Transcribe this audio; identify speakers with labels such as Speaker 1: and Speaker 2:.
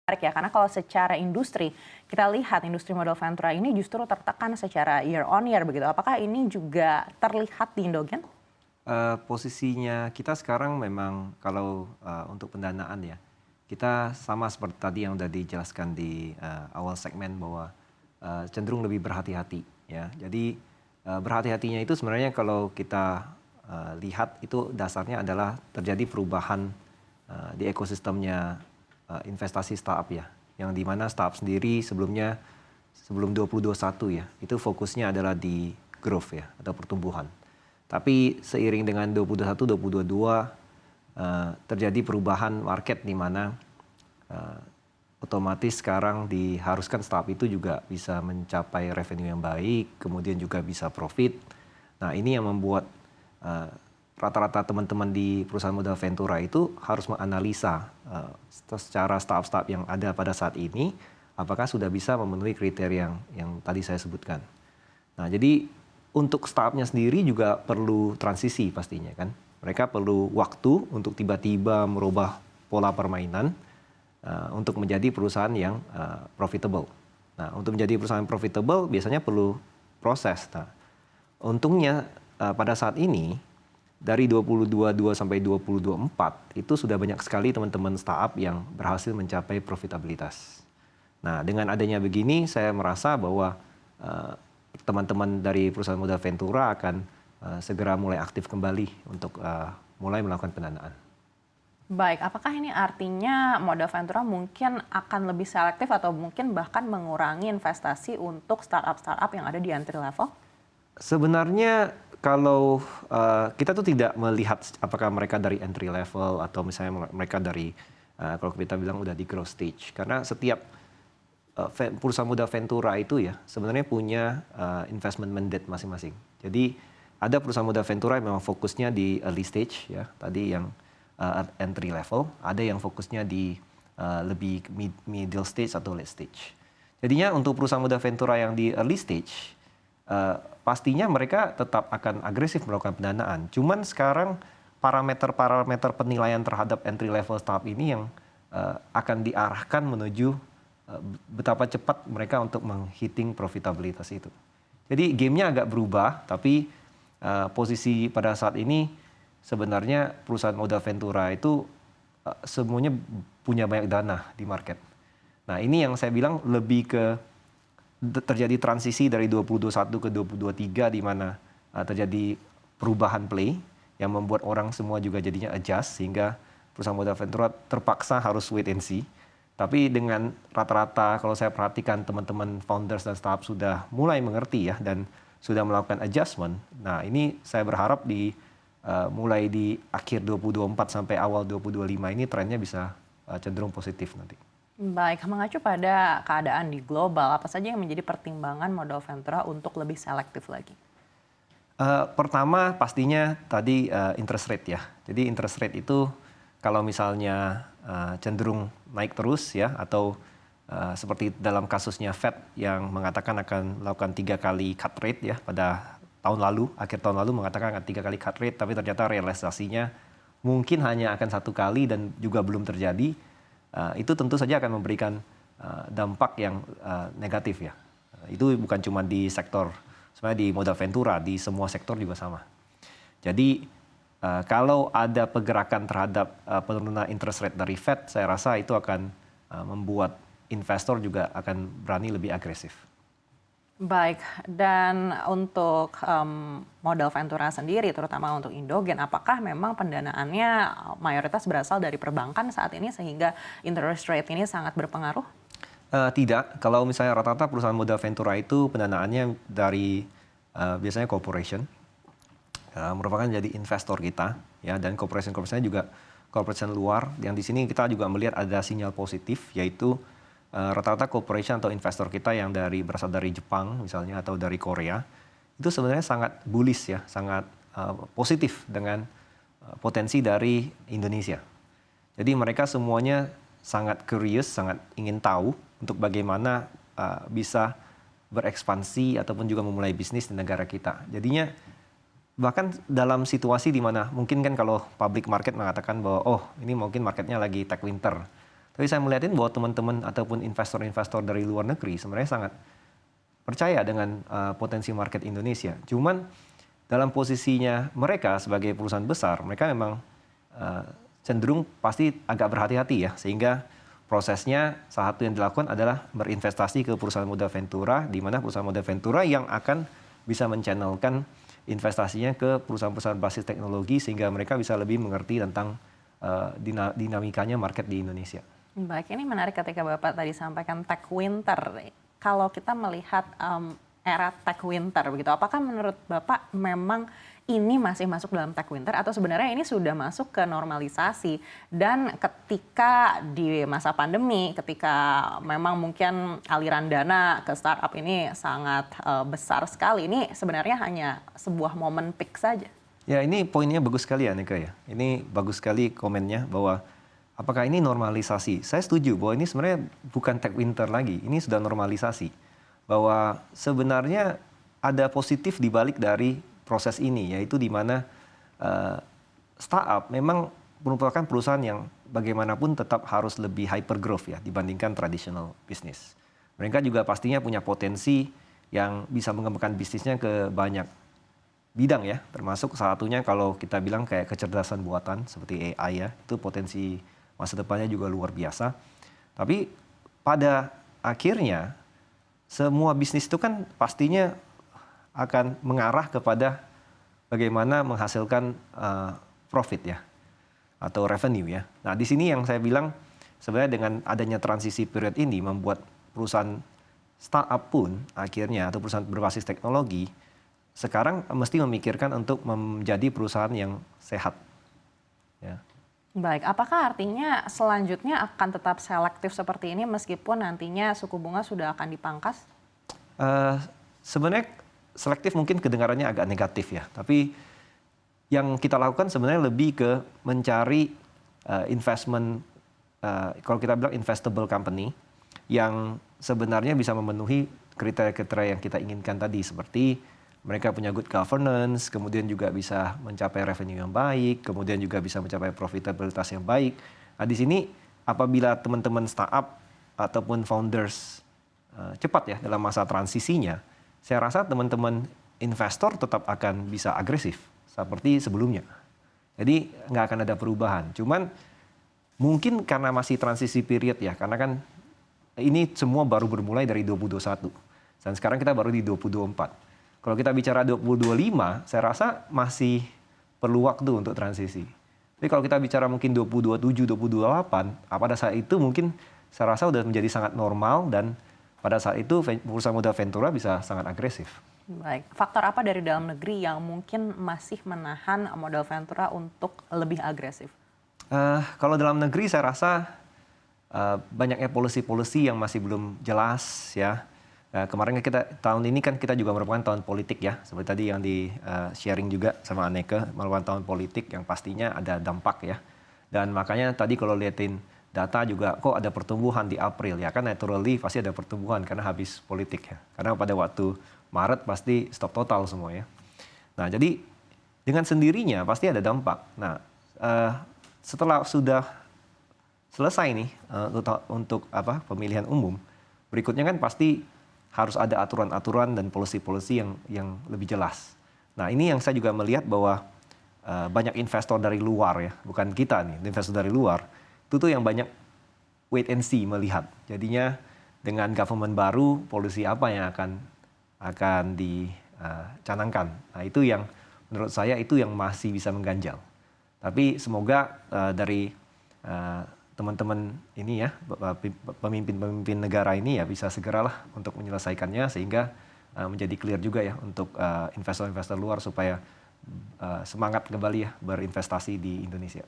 Speaker 1: Menarik ya, karena kalau secara industri, kita lihat industri modal ventura ini justru tertekan secara year on year begitu. Apakah ini juga terlihat di Indogen?
Speaker 2: Posisinya kita sekarang memang kalau untuk pendanaan ya, kita sama seperti tadi yang sudah dijelaskan di awal segmen bahwa cenderung lebih berhati-hati ya. Jadi berhati-hatinya itu sebenarnya kalau kita lihat itu dasarnya adalah terjadi perubahan di ekosistemnya investasi startup ya, yang dimana startup sendiri sebelumnya sebelum 2021 ya, itu fokusnya adalah di growth ya atau pertumbuhan. Tapi seiring dengan 2021, 2022 terjadi perubahan market di mana otomatis sekarang diharuskan startup itu juga bisa mencapai revenue yang baik, kemudian juga bisa profit. Nah ini yang membuat rata-rata teman-teman di perusahaan modal ventura itu harus menganalisa secara startup-startup yang ada pada saat ini, apakah sudah bisa memenuhi kriteria yang tadi saya sebutkan. Nah jadi untuk startupnya sendiri juga perlu transisi pastinya kan. Mereka perlu waktu untuk tiba-tiba merubah pola permainan untuk menjadi perusahaan yang profitable. Nah, untuk menjadi perusahaan profitable biasanya perlu proses. Nah, untungnya pada saat ini dari 2022 sampai 2024 itu sudah banyak sekali teman-teman startup yang berhasil mencapai profitabilitas. Nah, dengan adanya begini saya merasa bahwa teman-teman dari perusahaan modal ventura akan segera mulai aktif kembali untuk mulai melakukan pendanaan.
Speaker 1: Baik, apakah ini artinya modal ventura mungkin akan lebih selektif atau mungkin bahkan mengurangi investasi untuk startup-startup yang ada di entry level?
Speaker 2: Sebenarnya kalau kita tuh tidak melihat apakah mereka dari entry level atau misalnya mereka dari kalau kita bilang udah di growth stage, karena setiap perusahaan modal ventura itu ya sebenarnya punya investment mandate masing-masing. Jadi ada perusahaan modal ventura yang memang fokusnya di early stage ya, tadi yang entry level, ada yang fokusnya di lebih middle stage atau late stage. Jadinya untuk perusahaan modal ventura yang di early stage pastinya mereka tetap akan agresif melakukan pendanaan. Cuman sekarang parameter-parameter penilaian terhadap entry level startup ini yang akan diarahkan menuju betapa cepat mereka untuk menghitung profitabilitas itu. Jadi gamenya agak berubah, tapi posisi pada saat ini sebenarnya perusahaan modal ventura itu semuanya punya banyak dana di market. Nah ini yang saya bilang lebih ke terjadi transisi dari 2021 ke 2023 di mana terjadi perubahan play yang membuat orang semua juga jadinya adjust sehingga perusahaan modal ventura terpaksa harus wait and see. Tapi dengan rata-rata kalau saya perhatikan teman-teman founders dan startup sudah mulai mengerti ya dan sudah melakukan adjustment. Nah ini saya berharap mulai di akhir 2024 sampai awal 2025 ini trennya bisa cenderung positif nanti.
Speaker 1: Baik, mengacu pada keadaan di global, apa saja yang menjadi pertimbangan modal ventura untuk lebih selektif lagi?
Speaker 2: Pertama pastinya tadi interest rate ya. Jadi interest rate itu kalau misalnya cenderung naik terus ya atau seperti dalam kasusnya Fed yang mengatakan akan melakukan 3 kali cut rate ya pada tahun lalu, akhir tahun lalu mengatakan akan 3 kali cut rate, tapi ternyata realisasinya mungkin hanya akan 1 kali dan juga belum terjadi. Itu tentu saja akan memberikan dampak yang negatif ya. Itu bukan cuma di sektor, sebenarnya di modal ventura, di semua sektor juga sama. Jadi kalau ada pergerakan terhadap penurunan interest rate dari Fed, saya rasa itu akan membuat investor juga akan berani lebih agresif.
Speaker 1: Baik, dan untuk modal ventura sendiri, terutama untuk Indogen, apakah memang pendanaannya mayoritas berasal dari perbankan saat ini sehingga interest rate ini sangat berpengaruh?
Speaker 2: Tidak, kalau misalnya rata-rata perusahaan modal ventura itu pendanaannya dari biasanya corporation, merupakan jadi investor kita ya, dan corporation-corporationnya juga corporation luar yang di sini kita juga melihat ada sinyal positif, yaitu rata-rata corporation atau investor kita yang berasal dari Jepang misalnya atau dari Korea itu sebenarnya sangat bullish ya, sangat positif dengan potensi dari Indonesia. Jadi mereka semuanya sangat curious, sangat ingin tahu untuk bagaimana bisa berekspansi ataupun juga memulai bisnis di negara kita. Jadinya bahkan dalam situasi di mana mungkin kan kalau public market mengatakan bahwa oh ini mungkin marketnya lagi tech winter. Tapi saya melihatin bahwa teman-teman ataupun investor-investor dari luar negeri sebenarnya sangat percaya dengan potensi market Indonesia. Cuman dalam posisinya mereka sebagai perusahaan besar, mereka memang cenderung pasti agak berhati-hati ya, sehingga prosesnya salah satu yang dilakukan adalah berinvestasi ke perusahaan modal ventura, di mana perusahaan modal ventura yang akan bisa menchannelkan investasinya ke perusahaan-perusahaan basis teknologi sehingga mereka bisa lebih mengerti tentang dinamikanya market di Indonesia.
Speaker 1: Baik, ini menarik ketika Bapak tadi sampaikan tech winter. Kalau kita melihat era tech winter begitu, apakah menurut Bapak memang ini masih masuk dalam tech winter atau sebenarnya ini sudah masuk ke normalisasi? Dan ketika di masa pandemi, ketika memang mungkin aliran dana ke startup ini sangat besar sekali, ini sebenarnya hanya sebuah momen peak saja?
Speaker 2: Ya, ini poinnya bagus sekali ya, Nika ya. Ini bagus sekali komennya bahwa apakah ini normalisasi? Saya setuju bahwa ini sebenarnya bukan tech winter lagi, ini sudah normalisasi. Bahwa sebenarnya ada positif di balik dari proses ini, yaitu di mana startup memang merupakan perusahaan yang bagaimanapun tetap harus lebih hyper growth ya dibandingkan traditional business. Mereka juga pastinya punya potensi yang bisa mengembangkan bisnisnya ke banyak bidang ya, termasuk salah satunya kalau kita bilang kayak kecerdasan buatan seperti AI ya, itu potensi masa depannya juga luar biasa. Tapi pada akhirnya semua bisnis itu kan pastinya akan mengarah kepada bagaimana menghasilkan profit ya atau revenue ya. Nah, di sini yang saya bilang sebenarnya dengan adanya transisi period ini membuat perusahaan startup pun akhirnya atau perusahaan berbasis teknologi sekarang mesti memikirkan untuk menjadi perusahaan yang sehat. Ya.
Speaker 1: Baik, apakah artinya selanjutnya akan tetap selektif seperti ini meskipun nantinya suku bunga sudah akan dipangkas?
Speaker 2: Sebenarnya selektif mungkin kedengarannya agak negatif ya, tapi yang kita lakukan sebenarnya lebih ke mencari investment, kalau kita bilang investable company, yang sebenarnya bisa memenuhi kriteria-kriteria yang kita inginkan tadi, seperti mereka punya good governance, kemudian juga bisa mencapai revenue yang baik, kemudian juga bisa mencapai profitabilitas yang baik. Nah, di sini apabila teman-teman startup ataupun founders cepat ya dalam masa transisinya, saya rasa teman-teman investor tetap akan bisa agresif seperti sebelumnya. Jadi nggak akan ada perubahan. Cuman mungkin karena masih transisi period ya, karena kan ini semua baru bermulai dari 2021. Dan sekarang kita baru di 2024. Kalau kita bicara 2025, saya rasa masih perlu waktu untuk transisi. Tapi kalau kita bicara mungkin 2027, 2028, pada saat itu mungkin saya rasa sudah menjadi sangat normal dan pada saat itu perusahaan modal ventura bisa sangat agresif.
Speaker 1: Baik, faktor apa dari dalam negeri yang mungkin masih menahan modal ventura untuk lebih agresif?
Speaker 2: Kalau dalam negeri saya rasa banyaknya policy-policy yang masih belum jelas ya. Kemarin tahun ini kan kita juga merupakan tahun politik ya, seperti tadi yang di sharing juga sama Aneka, merupakan tahun politik yang pastinya ada dampak ya. Dan makanya tadi kalau liatin data juga kok ada pertumbuhan di April ya, kan naturally pasti ada pertumbuhan karena habis politik ya. Karena pada waktu Maret pasti stop total semua ya. Nah, jadi dengan sendirinya pasti ada dampak. Nah, setelah sudah selesai nih untuk pemilihan umum, berikutnya kan pasti harus ada aturan-aturan dan policy-policy yang lebih jelas. Nah, ini yang saya juga melihat bahwa banyak investor dari luar ya, bukan kita nih, investor dari luar, itu tuh yang banyak wait and see melihat. Jadinya dengan government baru, policy apa yang akan dicanangkan. Nah, itu yang menurut saya itu yang masih bisa mengganjal. Tapi semoga dari teman-teman ini ya, pemimpin-pemimpin negara ini ya bisa segeralah untuk menyelesaikannya sehingga menjadi clear juga ya untuk investor-investor luar supaya semangat kembali ya berinvestasi di Indonesia.